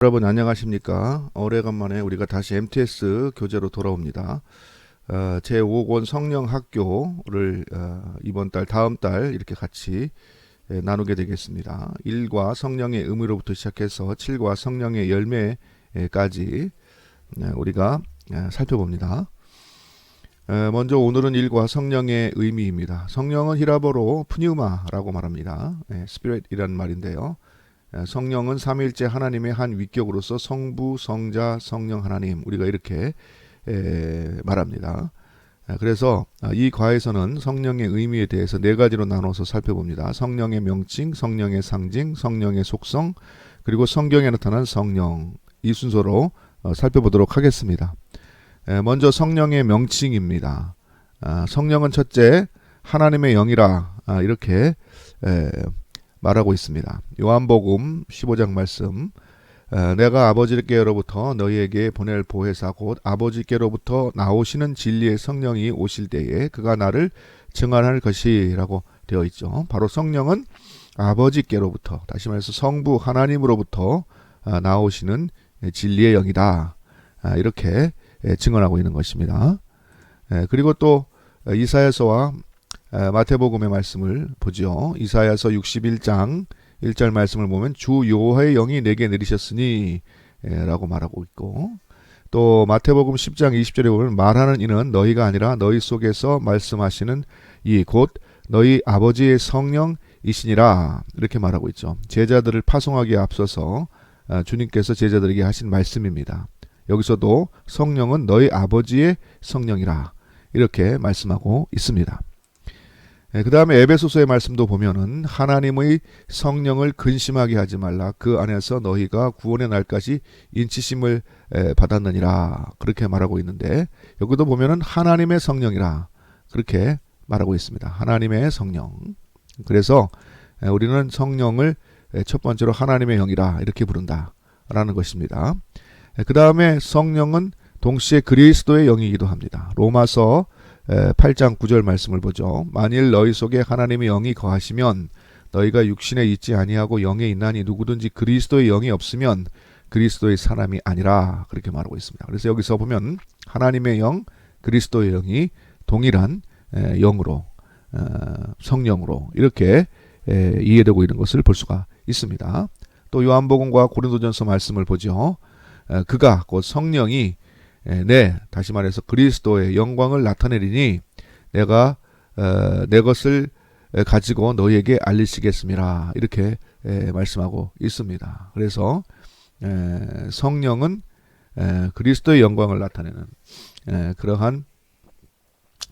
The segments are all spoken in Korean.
여러분 안녕하십니까? 오래간만에 우리가 다시 MTS 교재로 돌아옵니다. 제5권 성령학교를 이번 달, 다음 달 이렇게 같이 나누게 되겠습니다. 1과 성령의 의미로부터 시작해서 7과 성령의 열매까지 우리가 살펴봅니다. 먼저 오늘은 1과 성령의 의미입니다. 성령은 히라보로 푸뉴마라고 말합니다. 스피릿이라는 말인데요. 성령은 삼위일체 하나님의 한 위격으로서 성부, 성자, 성령 하나님, 우리가 이렇게 말합니다. 그래서 이 과에서는 성령의 의미에 대해서 네 가지로 나눠서 살펴봅니다. 성령의 명칭, 성령의 상징, 성령의 속성, 그리고 성경에 나타난 성령, 이 순서로 살펴보도록 하겠습니다. 먼저 성령의 명칭입니다. 성령은 첫째 하나님의 영이라 이렇게 말하고 있습니다. 요한복음 15장 말씀, 내가 아버지께로부터 너희에게 보낼 보혜사 곧 아버지께로부터 나오시는 진리의 성령이 오실 때에 그가 나를 증언할 것이라고 되어 있죠. 바로 성령은 아버지께로부터, 다시 말해서 성부 하나님으로부터 나오시는 진리의 영이다, 이렇게 증언하고 있는 것입니다. 그리고 또 이사야서와 마태복음의 말씀을 보죠. 이사야서 61장 1절 말씀을 보면 주 여호와의 영이 내게 내리셨으니 라고 말하고 있고, 또 마태복음 10장 20절에 보면 말하는 이는 너희가 아니라 너희 속에서 말씀하시는 이 곧 너희 아버지의 성령이시니라, 이렇게 말하고 있죠. 제자들을 파송하기에 앞서서 주님께서 제자들에게 하신 말씀입니다. 여기서도 성령은 너희 아버지의 성령이라, 이렇게 말씀하고 있습니다. 그 다음에 에베소서의 말씀도 보면은 하나님의 성령을 근심하게 하지 말라, 그 안에서 너희가 구원의 날까지 인치심을 받았느니라, 그렇게 말하고 있는데, 여기도 보면은 하나님의 성령이라 그렇게 말하고 있습니다. 하나님의 성령. 그래서 우리는 성령을 첫 번째로 하나님의 영이라 이렇게 부른다라는 것입니다. 그 다음에 성령은 동시에 그리스도의 영이기도 합니다. 로마서 8장 9절 말씀을 보죠. 만일 너희 속에 하나님의 영이 거하시면 너희가 육신에 있지 아니하고 영에 있나니 누구든지 그리스도의 영이 없으면 그리스도의 사람이 아니라, 그렇게 말하고 있습니다. 그래서 여기서 보면 하나님의 영, 그리스도의 영이 동일한 영으로, 성령으로 이렇게 이해되고 있는 것을 볼 수가 있습니다. 또 요한복음과 고린도전서 말씀을 보죠. 그가 곧 성령이 다시 말해서 그리스도의 영광을 나타내리니 내가 내 것을 가지고 너희에게 알리시겠습니다, 이렇게 말씀하고 있습니다. 그래서 성령은 그리스도의 영광을 나타내는 그러한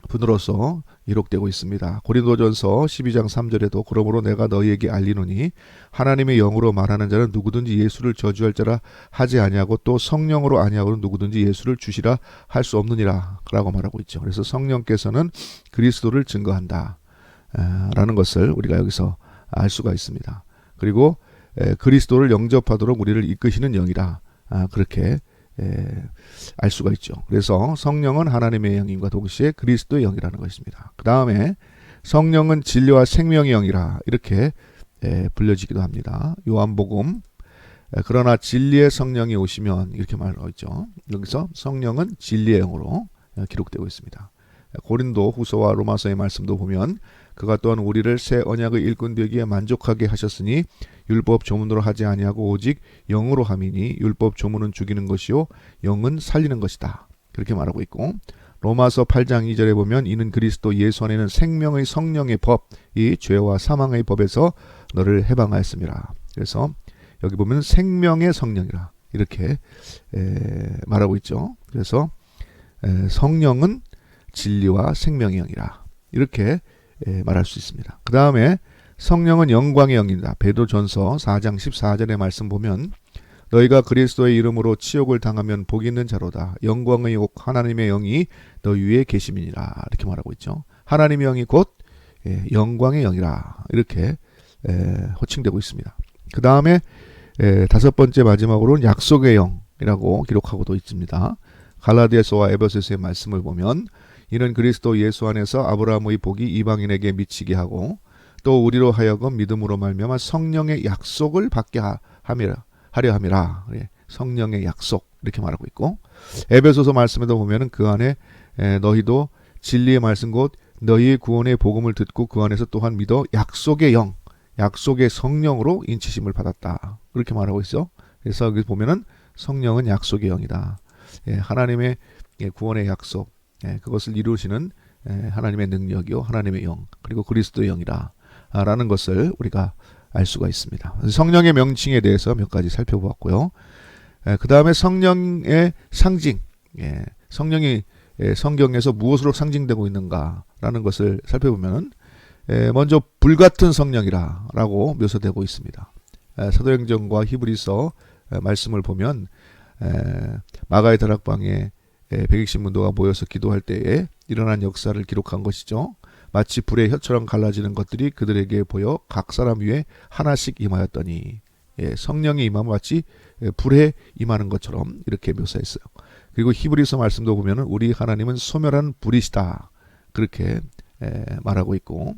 분으로서 기록되고 있습니다. 고린도전서 12장 3절에도 그러므로 내가 너희에게 알리노니 하나님의 영으로 말하는 자는 누구든지 예수를 저주할 자라 하지 아니하고 또 성령으로 아니하고는 누구든지 예수를 주시라 할 수 없느니라 라고 말하고 있죠. 그래서 성령께서는 그리스도를 증거한다 라는 것을 우리가 여기서 알 수가 있습니다. 그리고 그리스도를 영접하도록 우리를 이끄시는 영이라, 그렇게 알 수가 있죠. 그래서 성령은 하나님의 영임과 동시에 그리스도의 영이라는 것입니다. 그 다음에 성령은 진리와 생명의 영이라 이렇게 불려지기도 합니다. 요한복음, 그러나 진리의 성령이 오시면, 이렇게 말하고 있죠. 여기서 성령은 진리의 영으로 기록되고 있습니다. 고린도 후서와 로마서의 말씀도 보면 그가 또한 우리를 새 언약의 일꾼 되기에 만족하게 하셨으니 율법 조문으로 하지 아니하고 오직 영으로 함이니 율법 조문은 죽이는 것이요 영은 살리는 것이다, 그렇게 말하고 있고, 로마서 8장 2절에 보면 이는 그리스도 예수 안에는 생명의 성령의 법이 죄와 사망의 법에서 너를 해방하였습니다. 그래서 여기 보면 생명의 성령이라 이렇게 말하고 있죠. 그래서 성령은 진리와 생명의 영이라 이렇게 말할 수 있습니다. 그 다음에 성령은 영광의 영입니다. 베드로전서 4장 14절의 말씀 보면 너희가 그리스도의 이름으로 치욕을 당하면 복 있는 자로다. 영광의 옥 하나님의 영이 너 위에 계심이니라, 이렇게 말하고 있죠. 하나님의 영이 곧 영광의 영이라 이렇게 호칭되고 있습니다. 그 다음에 다섯 번째 마지막으로는 약속의 영이라고 기록하고도 있습니다. 갈라디아서와 에베소서의 말씀을 보면 이는 그리스도 예수 안에서 아브라함의 복이 이방인에게 미치게 하고 또 우리로 하여금 믿음으로 말미암아 성령의 약속을 받게 하려 함이라. 성령의 약속 이렇게 말하고 있고, 에베소서 말씀에도 보면은 그 안에 너희도 진리의 말씀 곧 너희의 구원의 복음을 듣고 그 안에서 또한 믿어 약속의 영, 약속의 성령으로 인치심을 받았다. 그렇게 말하고 있어. 그래서 여기 보면은 성령은 약속의 영이다. 하나님의 구원의 약속, 그것을 이루시는 하나님의 능력이요 하나님의 영, 그리고 그리스도의 영이다 라는 것을 우리가 알 수가 있습니다. 성령의 명칭에 대해서 몇 가지 살펴보았고요. 그 다음에 성령의 상징, 성령이 성경에서 무엇으로 상징되고 있는가라는 것을 살펴보면 먼저 불같은 성령이라고 묘사되고 있습니다. 사도행전과 히브리서 말씀을 보면 마가의 다락방에 120문도가 모여서 기도할 때에 일어난 역사를 기록한 것이죠. 마치 불의 혀처럼 갈라지는 것들이 그들에게 보여 각 사람 위에 하나씩 임하였더니, 성령이 임하면 마치 불에 임하는 것처럼 이렇게 묘사했어요. 그리고 히브리서 말씀도 보면 우리 하나님은 소멸한 불이시다 그렇게 말하고 있고,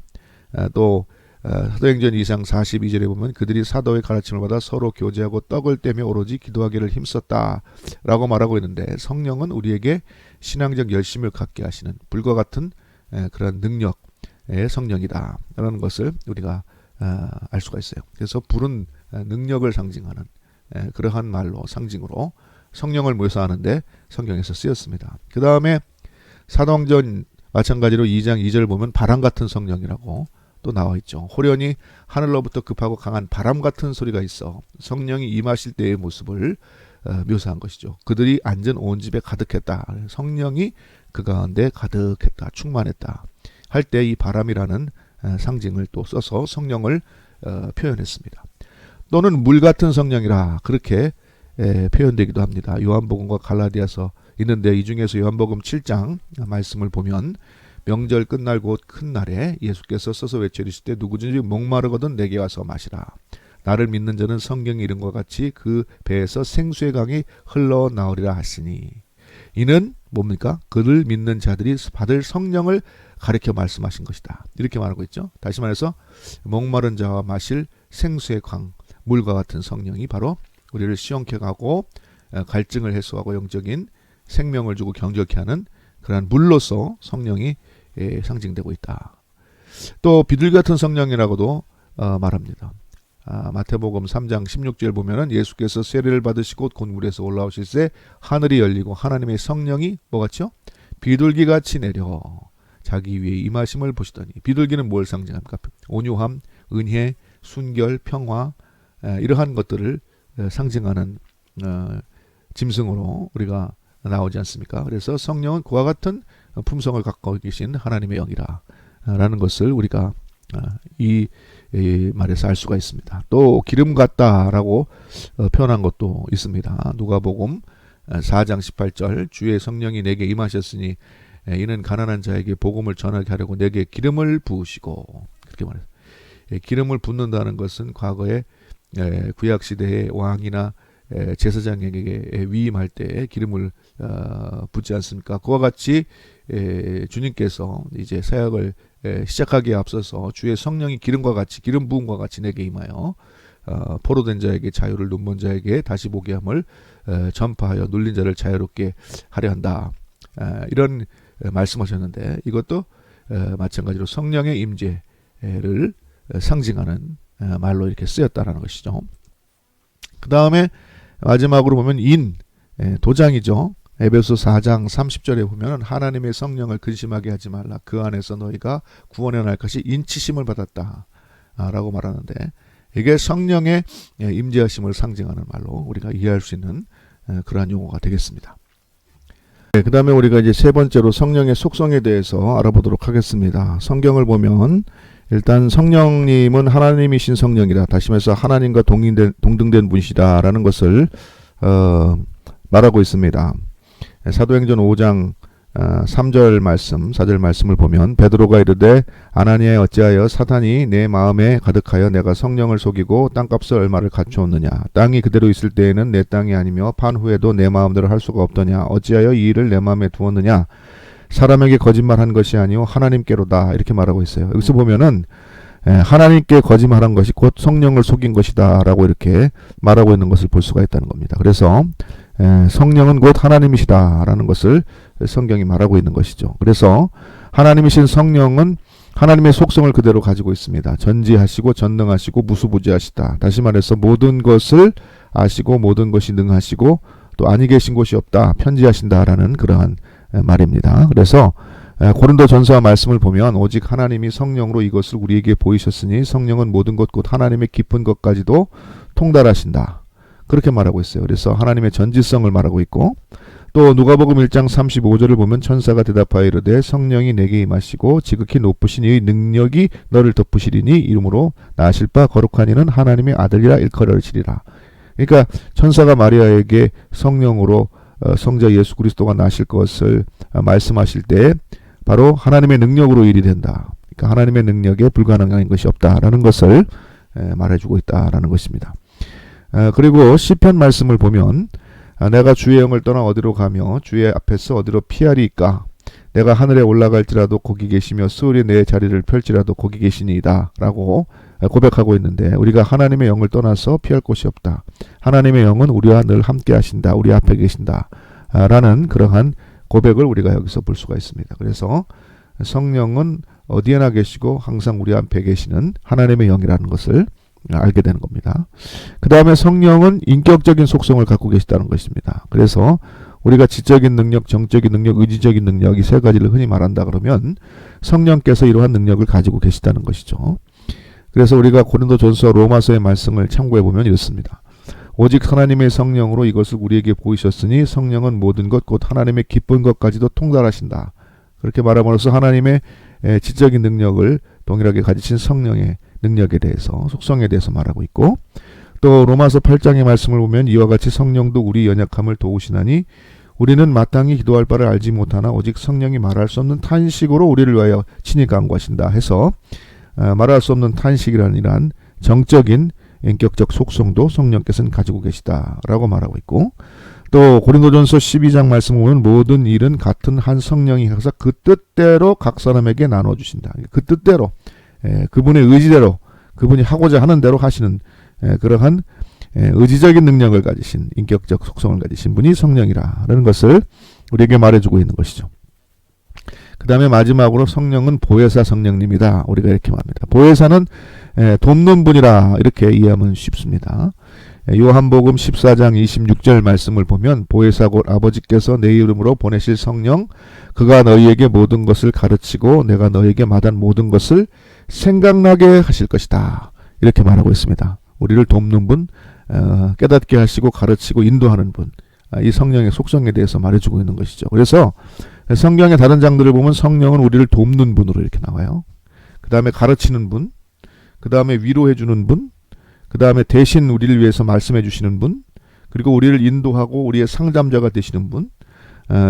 또 사도행전 2장 42절에 보면 그들이 사도의 가르침을 받아 서로 교제하고 떡을 떼며 오로지 기도하기를 힘썼다 라고 말하고 있는데, 성령은 우리에게 신앙적 열심을 갖게 하시는 불과 같은 그런 능력의 성령이다 라는 것을 우리가 알 수가 있어요. 그래서 불은 능력을 상징하는 그러한 말로, 상징으로 성령을 묘사하는데 성경에서 쓰였습니다. 그 다음에 사도행전 마찬가지로 2장 2절 보면 바람 같은 성령이라고 또 나와 있죠. 호련히 하늘로부터 급하고 강한 바람 같은 소리가 있어 성령이 임하실 때의 모습을 묘사한 것이죠. 그들이 앉은 온 집에 가득했다. 성령이 그 가운데 가득했다, 충만했다 할 때 이 바람이라는 상징을 또 써서 성령을 표현했습니다. 또는 물 같은 성령이라 그렇게 표현되기도 합니다. 요한복음과 갈라디아서 있는데, 이 중에서 요한복음 7장 말씀을 보면 명절 끝날 곧 큰 날에 예수께서 서서 외치실 때 누구든지 목마르거든 내게 와서 마시라. 나를 믿는 자는 성경이 이른 것 같이 그 배에서 생수의 강이 흘러나오리라 하시니, 이는 뭡니까? 그를 믿는 자들이 받을 성령을 가리켜 말씀하신 것이다 이렇게 말하고 있죠. 다시 말해서 목마른 자와 마실 생수의 강, 물과 같은 성령이 바로 우리를 시원케 하고 갈증을 해소하고 영적인 생명을 주고 경적케 하는 그러한 물로서 성령이 상징되고 있다. 또 비둘기 같은 성령이라고도 말합니다. 마태복음 3장 16절 보면은 예수께서 세례를 받으시고 곧 물에서 올라오실 때 하늘이 열리고 하나님의 성령이 뭐같죠? 비둘기같이 내려 자기 위에 임하심을 보시더니, 비둘기는 뭘 상징합니까? 온유함, 은혜, 순결, 평화, 이러한 것들을 상징하는 짐승으로 우리가 나오지 않습니까? 그래서 성령은 그와 같은 품성을 갖고 계신 하나님의 영이라 라는 것을 우리가 이 말에서 알 수가 있습니다. 또 기름 같다라고 표현한 것도 있습니다. 누가복음 4장 18절 주의 성령이 내게 임하셨으니 이는 가난한 자에게 복음을 전하게 하려고 내게 기름을 부으시고, 그렇게 말해요. 기름을 붓는다는 것은 과거에 구약시대의 왕이나 제사장에게 위임할 때 기름을 붓지 않습니까? 그와 같이 주님께서 이제 사역을 시작하기에 앞서서 주의 성령이 기름과 같이, 기름 부음과 같이 내게 임하여 포로된 자에게 자유를, 눈먼 자에게 다시 보게 함을 전파하여 눌린 자를 자유롭게 하려 한다. 이런 말씀하셨는데, 이것도 마찬가지로 성령의 임재를 상징하는 말로 이렇게 쓰였다라는 것이죠. 그 다음에 마지막으로 보면 도장이죠. 에베소 4장 30절에 보면 하나님의 성령을 근심하게 하지 말라. 그 안에서 너희가 구원해 날 것이 인치심을 받았다 라고 말하는데, 이게 성령의 임재하심을 상징하는 말로 우리가 이해할 수 있는 그러한 용어가 되겠습니다. 그 다음에 우리가 이제 세 번째로 성령의 속성에 대해서 알아보도록 하겠습니다. 성경을 보면 일단 성령님은 하나님이신 성령이다. 다시 말해서 하나님과 동등된 분이시다 라는 것을 말하고 있습니다. 사도행전 5장 3절 말씀, 4절 말씀을 보면 베드로가 이르되 아나니아 어찌하여 사탄이 내 마음에 가득하여 내가 성령을 속이고 땅값을 얼마를 갖추었느냐. 땅이 그대로 있을 때에는 내 땅이 아니며 판 후에도 내 마음대로 할 수가 없더냐. 어찌하여 이 일을 내 마음에 두었느냐. 사람에게 거짓말한 것이 아니오 하나님께로다. 이렇게 말하고 있어요. 여기서 보면은 하나님께 거짓말한 것이 곧 성령을 속인 것이다 라고 이렇게 말하고 있는 것을 볼 수가 있다는 겁니다. 그래서 성령은 곧 하나님이시다 라는 것을 성경이 말하고 있는 것이죠. 그래서 하나님이신 성령은 하나님의 속성을 그대로 가지고 있습니다. 전지하시고 전능하시고 무수부지하시다. 다시 말해서 모든 것을 아시고 모든 것이 능하시고 또 아니 계신 곳이 없다. 편지하신다라는 그러한 말입니다. 그래서 고린도전서 말씀을 보면 오직 하나님이 성령으로 이것을 우리에게 보이셨으니 성령은 모든 것 곧 하나님의 깊은 것까지도 통달하신다. 그렇게 말하고 있어요. 그래서 하나님의 전지성을 말하고 있고 또 누가복음 1장 35절을 보면 천사가 대답하여 이르되 성령이 내게 임하시고 지극히 높으신 이의 능력이 너를 덮으시리니 이름으로 나실 바 거룩한 이는 하나님의 아들이라 일컬어지리라. 그러니까 천사가 마리아에게 성령으로 성자 예수 그리스도가 나실 것을 말씀하실 때 바로 하나님의 능력으로 일이 된다. 그러니까 하나님의 능력에 불가능한 것이 없다라는 것을 말해주고 있다라는 것입니다. 그리고 시편 말씀을 보면 내가 주의 영을 떠나 어디로 가며 주의 앞에서 어디로 피하리이까 내가 하늘에 올라갈지라도 거기 계시며 스울이 내 자리를 펼지라도 거기 계시니이다 라고 고백하고 있는데 우리가 하나님의 영을 떠나서 피할 곳이 없다. 하나님의 영은 우리와 늘 함께 하신다. 우리 앞에 계신다 라는 그러한 고백을 우리가 여기서 볼 수가 있습니다. 그래서 성령은 어디에나 계시고 항상 우리 앞에 계시는 하나님의 영이라는 것을 알게 되는 겁니다. 그 다음에 성령은 인격적인 속성을 갖고 계시다는 것입니다. 그래서 우리가 지적인 능력, 정적인 능력, 의지적인 능력 이 세 가지를 흔히 말한다 그러면 성령께서 이러한 능력을 가지고 계시다는 것이죠. 그래서 우리가 고린도전서 로마서의 말씀을 참고해 보면 이렇습니다. 오직 하나님의 성령으로 이것을 우리에게 보이셨으니 성령은 모든 것 곧 하나님의 기쁜 것까지도 통달하신다. 그렇게 말함으로써 하나님의 지적인 능력을 동일하게 가지신 성령의 능력에 대해서 속성에 대해서 말하고 있고 또 로마서 8장의 말씀을 보면 이와 같이 성령도 우리 연약함을 도우시나니 우리는 마땅히 기도할 바를 알지 못하나 오직 성령이 말할 수 없는 탄식으로 우리를 위하여 친히 간구하신다 해서 말할 수 없는 탄식이라는 이러한 정적인 인격적 속성도 성령께서는 가지고 계시다라고 말하고 있고 또 고린도전서 12장 말씀을 보면 모든 일은 같은 한 성령이 하사 그 뜻대로 각 사람에게 나눠주신다. 그 뜻대로 그분의 의지대로 그분이 하고자 하는 대로 하시는 그러한 의지적인 능력을 가지신 인격적 속성을 가지신 분이 성령이라는 것을 우리에게 말해주고 있는 것이죠. 그 다음에 마지막으로 성령은 보혜사 성령님이다. 우리가 이렇게 말합니다. 보혜사는 돕는 분이라 이렇게 이해하면 쉽습니다. 요한복음 14장 26절 말씀을 보면 보혜사 곧 아버지께서 내 이름으로 보내실 성령 그가 너희에게 모든 것을 가르치고 내가 너희에게 말한 모든 것을 생각나게 하실 것이다. 이렇게 말하고 있습니다. 우리를 돕는 분, 깨닫게 하시고 가르치고 인도하는 분, 이 성령의 속성에 대해서 말해주고 있는 것이죠. 그래서 성경의 다른 장들을 보면 성령은 우리를 돕는 분으로 이렇게 나와요. 그 다음에 가르치는 분, 그 다음에 위로해주는 분, 그 다음에 대신 우리를 위해서 말씀해 주시는 분, 그리고 우리를 인도하고 우리의 상담자가 되시는 분,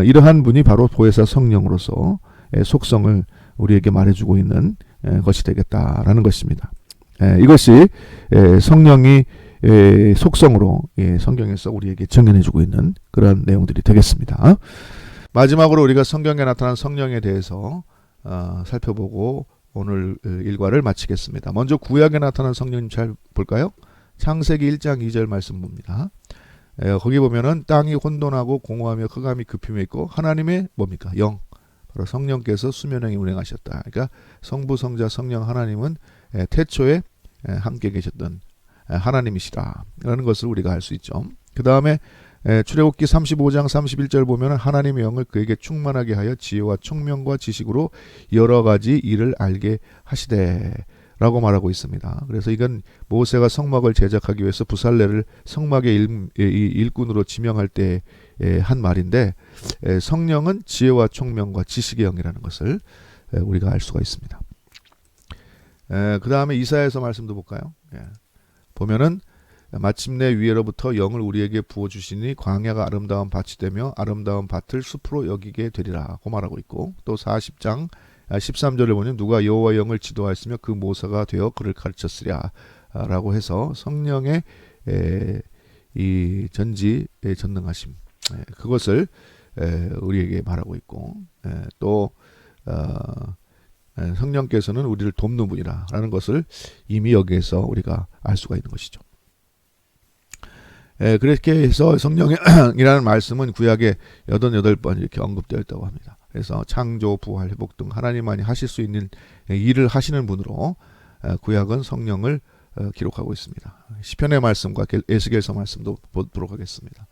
이러한 분이 바로 보혜사 성령으로서 속성을 우리에게 말해주고 있는 것이 되겠다라는 것입니다. 이것이 성령이 속성으로 성경에서 우리에게 증언해주고 있는 그런 내용들이 되겠습니다. 마지막으로 우리가 성경에 나타난 성령에 대해서 살펴보고 오늘 일과를 마치겠습니다. 먼저 구약에 나타난 성령님 잘 볼까요? 창세기 1장 2절 말씀 봅니다. 거기 보면은 땅이 혼돈하고 공허하며 흑암이 급임해 있고 하나님의 뭡니까? 영. 바로 성령께서 수면행에 운행하셨다. 그러니까 성부, 성자, 성령 하나님은 태초에 함께 계셨던 하나님이시라. 라는 것을 우리가 알 수 있죠. 그 다음에 출애굽기 35장 31절 보면 하나님의 영을 그에게 충만하게 하여 지혜와 총명과 지식으로 여러 가지 일을 알게 하시되 라고 말하고 있습니다. 그래서 이건 모세가 성막을 제작하기 위해서 부살레를 성막의 일꾼으로 지명할 때 한 말인데 성령은 지혜와 총명과 지식의 영이라는 것을 우리가 알 수가 있습니다. 그 다음에 이사야서 말씀도 볼까요? 보면은 마침내 위에로부터 영을 우리에게 부어주시니 광야가 아름다운 밭이 되며 아름다운 밭을 숲으로 여기게 되리라고 말하고 있고 또 40장 13절에 보면 누가 여호와 영을 지도하였으며 그 모사가 되어 그를 가르쳤으랴 라고 해서 성령의 이 전지의 전능하심 그것을 우리에게 말하고 있고 또 성령께서는 우리를 돕는 분이라는 것을 이미 여기에서 우리가 알 수가 있는 것이죠. 그렇게 해서 성령이라는 말씀은 구약에 88번 이렇게 언급되어 있다고 합니다. 그래서 창조, 부활, 회복 등 하나님만이 하실 수 있는 일을 하시는 분으로 구약은 성령을 기록하고 있습니다. 시편의 말씀과 에스겔서 말씀도 보도록 하겠습니다.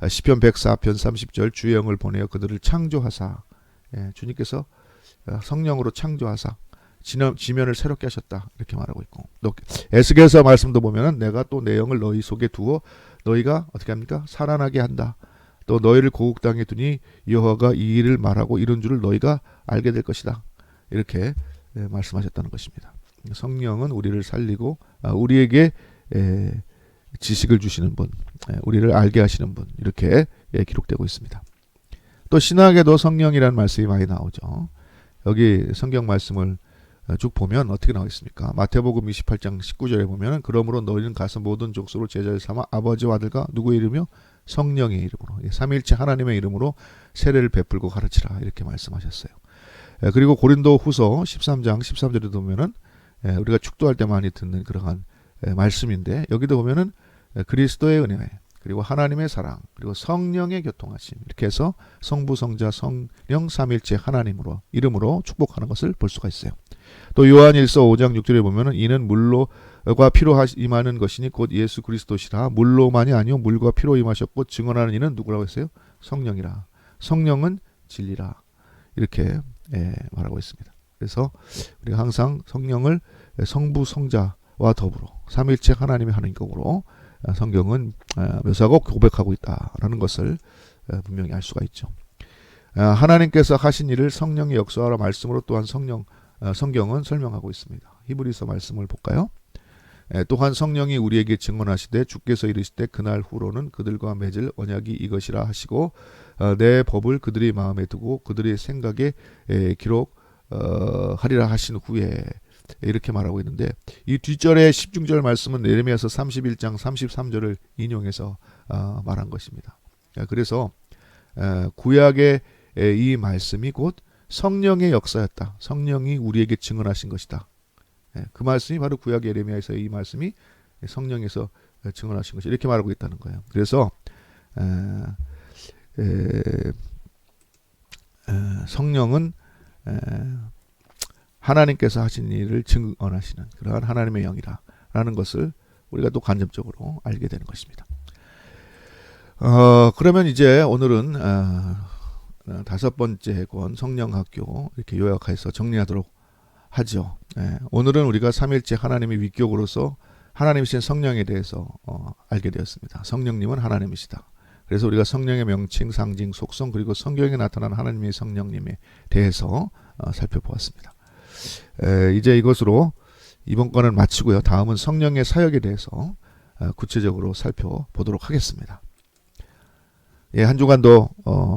시편 104편 30절 주의 영을 보내어 그들을 창조하사, 주님께서 성령으로 창조하사 지면을 새롭게 하셨다 이렇게 말하고 있고, 또 에스겔서 말씀도 보면은 내가 또 내 영을 너희 속에 두어 너희가 어떻게 합니까? 살아나게 한다. 또 너희를 고국 땅에 두니 여호와가 이 일을 말하고 이룬 줄을 너희가 알게 될 것이다. 이렇게 말씀하셨다는 것입니다. 성령은 우리를 살리고 우리에게 지식을 주시는 분, 우리를 알게 하시는 분, 이렇게 기록되고 있습니다. 또 신학에도 성령이라는 말씀이 많이 나오죠. 여기 성경 말씀을 쭉 보면 어떻게 나와 있습니까? 마태복음 28장 19절에 보면 그러므로 너희는 가서 모든 족속으로 제자를 삼아 아버지와 아들과 누구의 이름이요? 성령의 이름으로, 삼위일체 하나님의 이름으로 세례를 베풀고 가르치라 이렇게 말씀하셨어요. 그리고 고린도 후서 13장 13절에 보면은 우리가 축도할 때 많이 듣는 그러한 말씀인데, 여기도 보면은 그리스도의 은혜, 그리고 하나님의 사랑, 그리고 성령의 교통하심, 이렇게 해서 성부, 성자, 성령 삼위일체 하나님으로 이름으로 축복하는 것을 볼 수가 있어요. 또 요한일서 5장 6절에 보면은 이는 물로가 피로 임하는 것이니 곧 예수 그리스도시라. 물로만이 아니요 물과 피로 임하셨고 증언하는 이는 누구라고 했어요? 성령이라. 성령은 진리라. 이렇게 말하고 있습니다. 그래서 우리가 항상 성령을 성부, 성자와 더불어 삼위일체 하나님의 하는 것으로 성경은 묘사하고 고백하고 있다라는 것을 분명히 알 수가 있죠. 하나님께서 하신 일을 성령의 역사하라 말씀으로 또한 성경은 설명하고 있습니다. 히브리서 말씀을 볼까요? 또한 성령이 우리에게 증언하시되 주께서 이르시되 그날 후로는 그들과 맺을 언약이 이것이라 하시고 내 법을 그들의 마음에 두고 그들의 생각에 기록하리라 하신 후에, 이렇게 말하고 있는데, 이 뒷절의 10중절 말씀은 예레미야서 31장 33절을 인용해서 말한 것입니다. 그래서 구약의 이 말씀이 곧 성령의 역사였다. 성령이 우리에게 증언하신 것이다. 그 말씀이 바로 구약 예레미야에서의 이 말씀이 성령에서 증언하신 것이, 이렇게 말하고 있다는 거예요. 그래서 성령은 하나님께서 하신 일을 증언하시는 그러한 하나님의 영이라는 것을 우리가 또 간접적으로 알게 되는 것입니다. 그러면 이제 오늘은 5번째 권 성령학교 이렇게 요약해서 정리하도록 하죠. 오늘은 우리가 삼위일체 하나님의 위격으로서 하나님이신 성령에 대해서 알게 되었습니다. 성령님은 하나님이시다. 그래서 우리가 성령의 명칭, 상징, 속성, 그리고 성경에 나타난 하나님의 성령님에 대해서 살펴보았습니다. 이제 이것으로 이번 권을 마치고요. 다음은 성령의 사역에 대해서 구체적으로 살펴보도록 하겠습니다. 한 주간도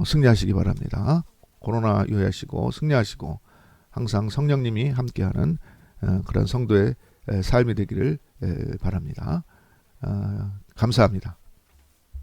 승리하시기 바랍니다. 코로나 유의하시고 승리하시고 항상 성령님이 함께하는 그런 성도의 삶이 되기를 바랍니다. 감사합니다.